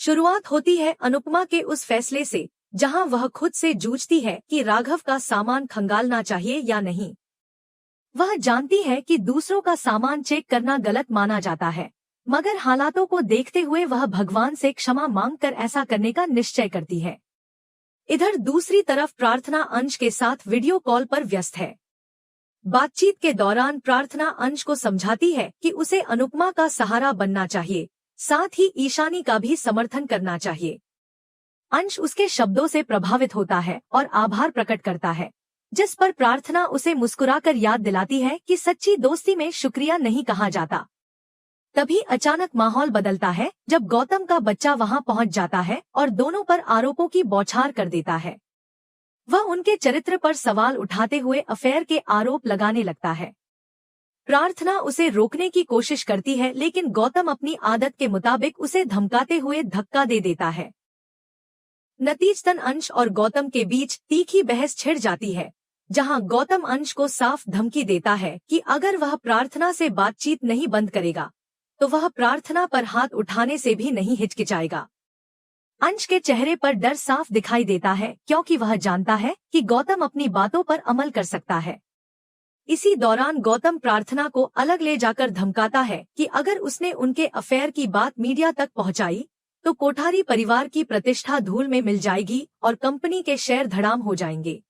शुरुआत होती है अनुपमा के उस फैसले से जहां वह खुद से जूझती है कि राघव का सामान खंगालना चाहिए या नहीं। वह जानती है कि दूसरों का सामान चेक करना गलत माना जाता है, मगर हालातों को देखते हुए वह भगवान से क्षमा मांगकर ऐसा करने का निश्चय करती है। इधर दूसरी तरफ प्रार्थना अंश के साथ वीडियो कॉल पर व्यस्त है। बातचीत के दौरान प्रार्थना अंश को समझाती है कि उसे अनुपमा का सहारा बनना चाहिए, साथ ही ईशानी का भी समर्थन करना चाहिए। अंश उसके शब्दों से प्रभावित होता है और आभार प्रकट करता है, जिस पर प्रार्थना उसे मुस्कुराकर याद दिलाती है कि सच्ची दोस्ती में शुक्रिया नहीं कहा जाता। तभी अचानक माहौल बदलता है जब गौतम का बच्चा वहां पहुंच जाता है और दोनों पर आरोपों की बौछार कर देता है। वह उनके चरित्र पर सवाल उठाते हुए अफेयर के आरोप लगाने लगता है। प्रार्थना उसे रोकने की कोशिश करती है, लेकिन गौतम अपनी आदत के मुताबिक उसे धमकाते हुए धक्का दे देता है। नतीजतन अंश और गौतम के बीच तीखी बहस छिड़ जाती है, जहां गौतम अंश को साफ धमकी देता है कि अगर वह प्रार्थना से बातचीत नहीं बंद करेगा तो वह प्रार्थना पर हाथ उठाने से भी नहीं हिचकिचाएगा। अंश के चेहरे पर डर साफ दिखाई देता है, क्योंकि वह जानता है कि गौतम अपनी बातों पर अमल कर सकता है। इसी दौरान गौतम प्रार्थना को अलग ले जाकर धमकाता है कि अगर उसने उनके अफेयर की बात मीडिया तक पहुंचाई तो कोठारी परिवार की प्रतिष्ठा धूल में मिल जाएगी और कंपनी के शेयर धड़ाम हो जाएंगे।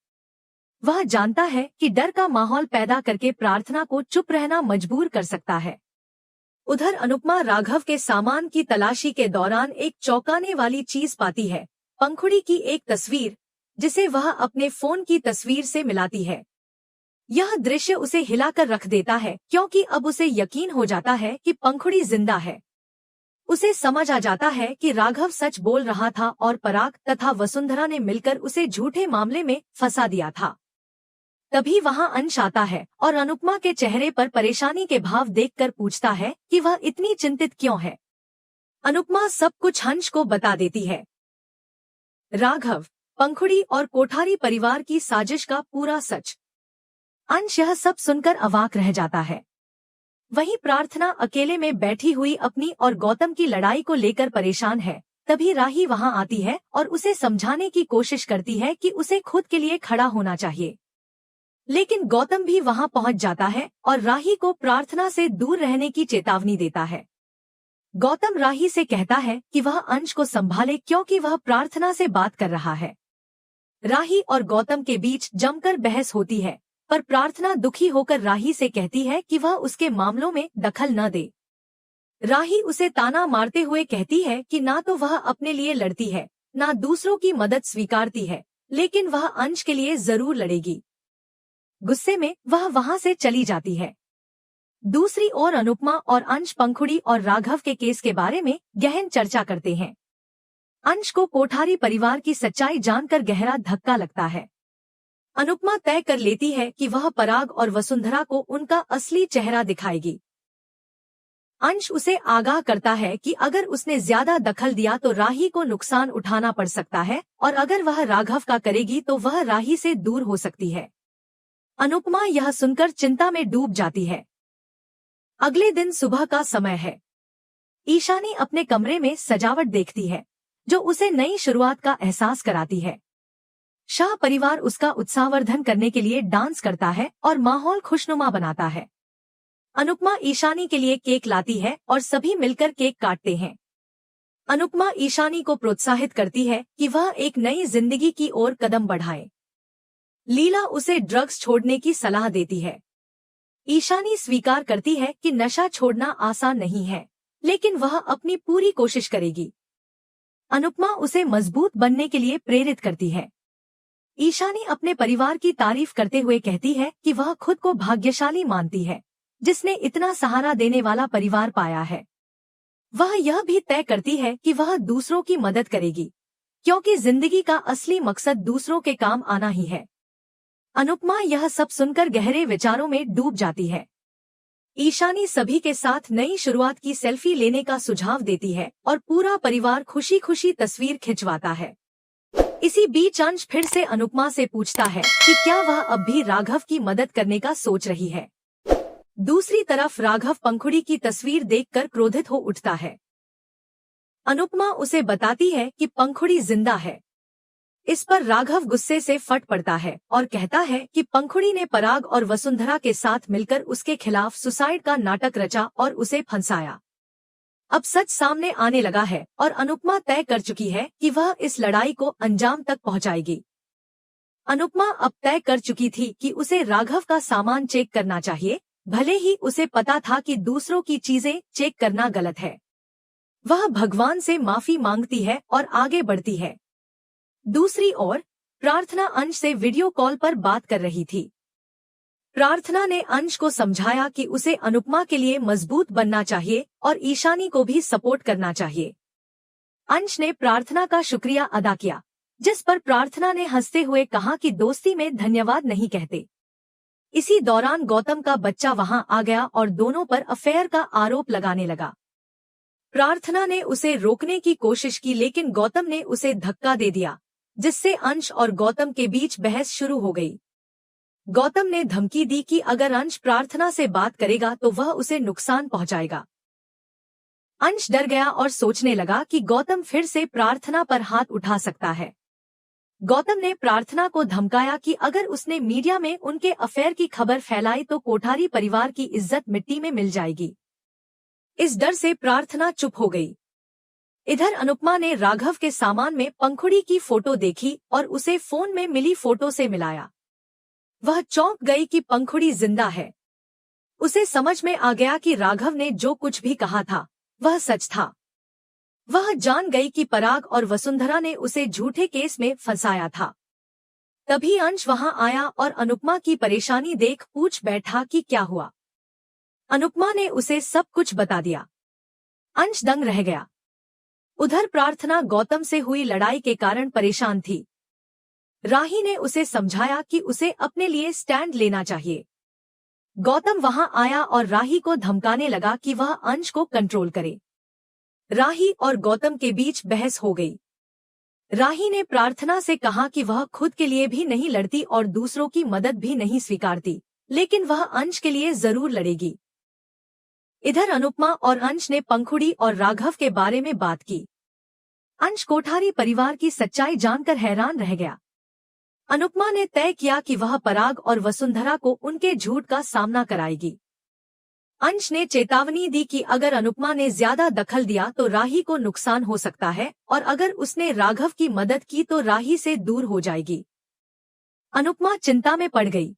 वह जानता है कि डर का माहौल पैदा करके प्रार्थना को चुप रहना मजबूर कर सकता है। उधर अनुपमा राघव के सामान की तलाशी के दौरान एक चौंकाने वाली चीज पाती है, पंखुड़ी की एक तस्वीर, जिसे वह अपने फोन की तस्वीर से मिलाती है। यह दृश्य उसे हिलाकर रख देता है, क्योंकि अब उसे यकीन हो जाता है कि पंखुड़ी जिंदा है। उसे समझ आ जाता है कि राघव सच बोल रहा था और पराग तथा वसुंधरा ने मिलकर उसे झूठे मामले में फंसा दिया था। तभी वहां अंश आता है और अनुपमा के चेहरे पर परेशानी के भाव देखकर पूछता है कि वह इतनी चिंतित क्यों है। अनुपमा सब कुछ अंश को बता देती है। राघव, पंखुड़ी और कोठारी परिवार की साजिश का पूरा सच। अंश यह सब सुनकर अवाक रह जाता है। वहीं प्रार्थना अकेले में बैठी हुई अपनी और गौतम की लड़ाई को लेकर परेशान है। तभी राही वहां आती है और उसे समझाने की कोशिश करती है कि उसे खुद के लिए खड़ा होना चाहिए, लेकिन गौतम भी वहां पहुंच जाता है और राही को प्रार्थना से दूर रहने की चेतावनी देता है। गौतम राही से कहता है कि वह अंश को संभाले, क्योंकि वह प्रार्थना से बात कर रहा है। राही और गौतम के बीच जमकर बहस होती है, पर प्रार्थना दुखी होकर राही से कहती है कि वह उसके मामलों में दखल न दे। राही उसे ताना मारते हुए कहती है कि ना तो वह अपने लिए लड़ती है, ना दूसरों की मदद स्वीकारती है, लेकिन वह अंश के लिए जरूर लड़ेगी। गुस्से में वह वहां से चली जाती है। दूसरी ओर अनुपमा और अंश पंखुड़ी और राघव के केस के बारे में गहन चर्चा करते हैं। अंश को कोठारी परिवार की सच्चाई जानकर गहरा धक्का लगता है। अनुपमा तय कर लेती है कि वह पराग और वसुंधरा को उनका असली चेहरा दिखाएगी। अंश उसे आगाह करता है कि अगर उसने ज्यादा दखल दिया तो राही को नुकसान उठाना पड़ सकता है, और अगर वह राघव का करेगी तो वह राही से दूर हो सकती है। अनुपमा यह सुनकर चिंता में डूब जाती है। अगले दिन सुबह का समय है। ईशानी अपने कमरे में सजावट देखती है, जो उसे नई शुरुआत का एहसास कराती है। शाह परिवार उसका उत्साहवर्धन करने के लिए डांस करता है और माहौल खुशनुमा बनाता है। अनुपमा ईशानी के लिए केक लाती है और सभी मिलकर केक काटते हैं। अनुपमा ईशानी को प्रोत्साहित करती है कि वह एक नई जिंदगी की ओर कदम बढ़ाए। लीला उसे ड्रग्स छोड़ने की सलाह देती है। ईशानी स्वीकार करती है कि नशा छोड़ना आसान नहीं है, लेकिन वह अपनी पूरी कोशिश करेगी। अनुपमा उसे मजबूत बनने के लिए प्रेरित करती है। ईशानी अपने परिवार की तारीफ करते हुए कहती है कि वह खुद को भाग्यशाली मानती है, जिसने इतना सहारा देने वाला परिवार पाया है। वह यह भी तय करती है कि वह दूसरों की मदद करेगी, क्योंकि जिंदगी का असली मकसद दूसरों के काम आना ही है। अनुपमा यह सब सुनकर गहरे विचारों में डूब जाती है। ईशानी सभी के साथ नई शुरुआत की सेल्फी लेने का सुझाव देती है और पूरा परिवार खुशी खुशी तस्वीर खिंचवाता है। इसी बीच अंश फिर से अनुपमा से पूछता है कि क्या वह अब भी राघव की मदद करने का सोच रही है। दूसरी तरफ राघव पंखुड़ी की तस्वीर देखकर क्रोधित हो उठता है। अनुपमा उसे बताती है कि पंखुड़ी जिंदा है। इस पर राघव गुस्से से फट पड़ता है और कहता है कि पंखुड़ी ने पराग और वसुंधरा के साथ मिलकर उसके खिलाफ सुसाइड का नाटक रचा और उसे फंसाया। अब सच सामने आने लगा है और अनुपमा तय कर चुकी है कि वह इस लड़ाई को अंजाम तक पहुंचाएगी। अनुपमा अब तय कर चुकी थी कि उसे राघव का सामान चेक करना चाहिए, भले ही उसे पता था कि दूसरों की चीजें चेक करना गलत है। वह भगवान से माफी मांगती है और आगे बढ़ती है। दूसरी ओर प्रार्थना अंश से वीडियो कॉल पर बात कर रही थी। प्रार्थना ने अंश को समझाया कि उसे अनुपमा के लिए मजबूत बनना चाहिए और ईशानी को भी सपोर्ट करना चाहिए। अंश ने प्रार्थना का शुक्रिया अदा किया, जिस पर प्रार्थना ने हंसते हुए कहा कि दोस्ती में धन्यवाद नहीं कहते। इसी दौरान गौतम का बच्चा वहां आ गया और दोनों पर अफेयर का आरोप लगाने लगा। प्रार्थना ने उसे रोकने की कोशिश की, लेकिन गौतम ने उसे धक्का दे दिया, जिससे अंश और गौतम के बीच बहस शुरू हो गई। गौतम ने धमकी दी कि अगर अंश प्रार्थना से बात करेगा तो वह उसे नुकसान पहुंचाएगा। अंश डर गया और सोचने लगा कि गौतम फिर से प्रार्थना पर हाथ उठा सकता है। गौतम ने प्रार्थना को धमकाया कि अगर उसने मीडिया में उनके अफेयर की खबर फैलाई तो कोठारी परिवार की इज्जत मिट्टी में मिल जाएगी। इस डर से प्रार्थना चुप हो गई। इधर अनुपमा ने राघव के सामान में पंखुड़ी की फोटो देखी और उसे फोन में मिली फोटो से मिलाया। वह चौंक गई कि पंखुड़ी जिंदा है। उसे समझ में आ गया कि राघव ने जो कुछ भी कहा था वह सच था। वह जान गई कि पराग और वसुंधरा ने उसे झूठे केस में फंसाया था। तभी अंश वहां आया और अनुपमा की परेशानी देख पूछ बैठा कि क्या हुआ। अनुपमा ने उसे सब कुछ बता दिया। अंश दंग रह गया। उधर प्रार्थना गौतम से हुई लड़ाई के कारण परेशान थी। राही ने उसे समझाया कि उसे अपने लिए स्टैंड लेना चाहिए। गौतम वहां आया और राही को धमकाने लगा कि वह अंश को कंट्रोल करे। राही और गौतम के बीच बहस हो गई। राही ने प्रार्थना से कहा कि वह खुद के लिए भी नहीं लड़ती और दूसरों की मदद भी नहीं स्वीकारती, लेकिन वह अंश के लिए जरूर लड़ेगी। इधर अनुपमा और अंश ने पंखुड़ी और राघव के बारे में बात की। अंश कोठारी परिवार की सच्चाई जानकर हैरान रह गया। अनुपमा ने तय किया कि वह पराग और वसुंधरा को उनके झूठ का सामना कराएगी। अंश ने चेतावनी दी कि अगर अनुपमा ने ज्यादा दखल दिया तो राही को नुकसान हो सकता है और अगर उसने राघव की मदद की तो राही से दूर हो जाएगी। अनुपमा चिंता में पड़ गई।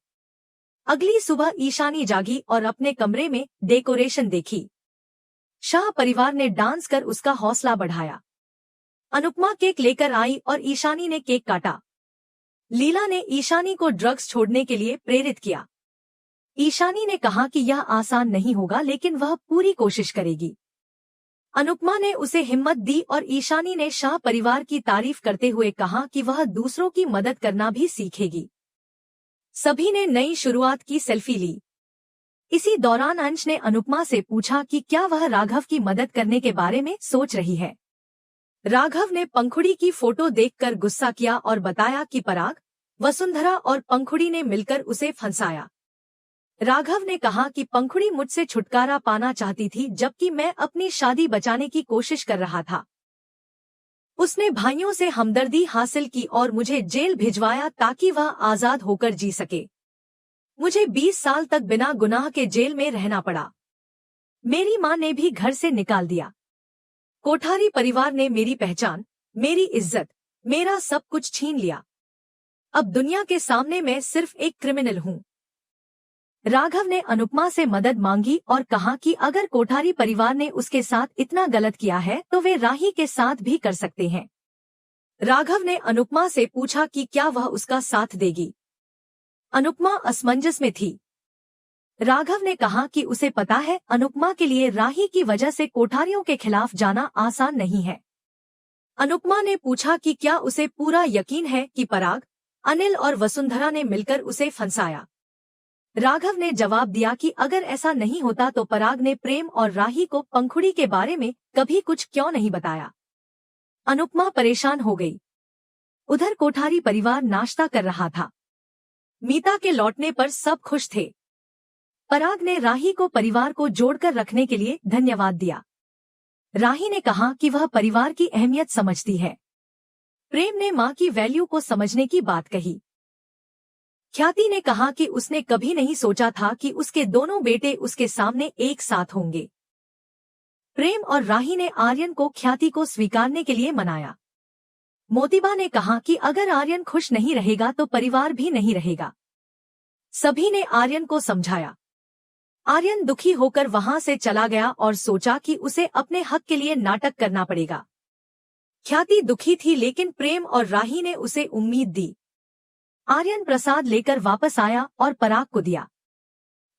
अगली सुबह ईशानी जागी और अपने कमरे में डेकोरेशन देखी। शाह परिवार ने डांस कर उसका हौसला बढ़ाया। अनुपमा केक लेकर आई और ईशानी ने केक काटा। लीला ने ईशानी को ड्रग्स छोड़ने के लिए प्रेरित किया। ईशानी ने कहा कि यह आसान नहीं होगा, लेकिन वह पूरी कोशिश करेगी। अनुपमा ने उसे हिम्मत दी और ईशानी ने शाह परिवार की तारीफ करते हुए कहा कि वह दूसरों की मदद करना भी सीखेगी। सभी ने नई शुरुआत की सेल्फी ली। इसी दौरान अंश ने अनुपमा से पूछा कि क्या वह राघव की मदद करने के बारे में सोच रही है। राघव ने पंखुड़ी की फोटो देखकर गुस्सा किया और बताया कि पराग, वसुंधरा और पंखुड़ी ने मिलकर उसे फंसाया। राघव ने कहा कि पंखुड़ी मुझसे छुटकारा पाना चाहती थी, जबकि मैं अपनी शादी बचाने की कोशिश कर रहा था। उसने भाइयों से हमदर्दी हासिल की और मुझे जेल भिजवाया ताकि वह आजाद होकर जी सके। मुझे 20 साल तक बिना गुनाह के जेल में रहना पड़ा। मेरी मां ने भी घर से निकाल दिया। कोठारी परिवार ने मेरी पहचान, मेरी इज्जत, मेरा सब कुछ छीन लिया। अब दुनिया के सामने मैं सिर्फ एक क्रिमिनल हूँ। राघव ने अनुपमा से मदद मांगी और कहा कि अगर कोठारी परिवार ने उसके साथ इतना गलत किया है तो वे राही के साथ भी कर सकते हैं। राघव ने अनुपमा से पूछा कि क्या वह उसका साथ देगी। अनुपमा असमंजस में थी। राघव ने कहा कि उसे पता है अनुपमा के लिए राही की वजह से कोठारियों के खिलाफ जाना आसान नहीं है। अनुपमा ने पूछा कि क्या उसे पूरा यकीन है कि पराग, अनिल और वसुंधरा ने मिलकर उसे फंसाया। राघव ने जवाब दिया कि अगर ऐसा नहीं होता तो पराग ने प्रेम और राही को पंखुड़ी के बारे में कभी कुछ क्यों नहीं बताया। अनुपमा परेशान हो गई। उधर कोठारी परिवार नाश्ता कर रहा था। मीता के लौटने पर सब खुश थे। पराग ने राही को परिवार को जोड़कर रखने के लिए धन्यवाद दिया। राही ने कहा कि वह परिवार की अहमियत समझती है। प्रेम ने माँ की वैल्यू को समझने की बात कही। ख्याति ने कहा कि उसने कभी नहीं सोचा था कि उसके दोनों बेटे उसके सामने एक साथ होंगे। प्रेम और राही ने आर्यन को ख्याति को स्वीकारने के लिए मनाया। मोतीबा ने कहा कि अगर आर्यन खुश नहीं रहेगा तो परिवार भी नहीं रहेगा। सभी ने आर्यन को समझाया। आर्यन दुखी होकर वहां से चला गया और सोचा कि उसे अपने हक के लिए नाटक करना पड़ेगा। ख्याति दुखी थी, लेकिन प्रेम और राही ने उसे उम्मीद दी। आर्यन प्रसाद लेकर वापस आया और पराग को दिया।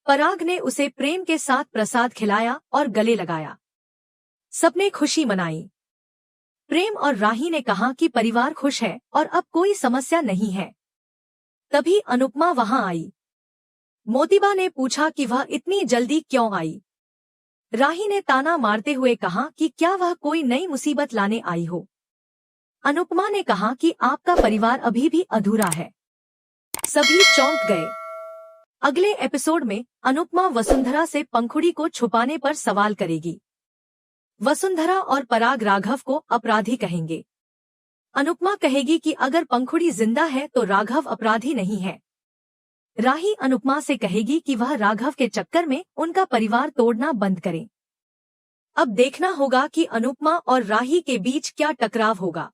पराग ने उसे प्रेम के साथ प्रसाद खिलाया और गले लगाया। सबने खुशी मनाई। प्रेम और राही ने कहा कि परिवार खुश है और अब कोई समस्या नहीं है। तभी अनुपमा वहां आई। मोतीबा ने पूछा कि वह इतनी जल्दी क्यों आई। राही ने ताना मारते हुए कहा कि क्या वह कोई नई मुसीबत लाने आई हो। अनुपमा ने कहा कि आपका परिवार अभी भी अधूरा है। सभी चौंक गए। अगले एपिसोड में अनुपमा वसुंधरा से पंखुड़ी को छुपाने पर सवाल करेगी। वसुंधरा और पराग राघव को अपराधी कहेंगे। अनुपमा कहेगी कि अगर पंखुड़ी जिंदा है तो राघव अपराधी नहीं है। राही अनुपमा से कहेगी कि वह राघव के चक्कर में उनका परिवार तोड़ना बंद करे। अब देखना होगा कि अनुपमा और राही के बीच क्या टकराव होगा।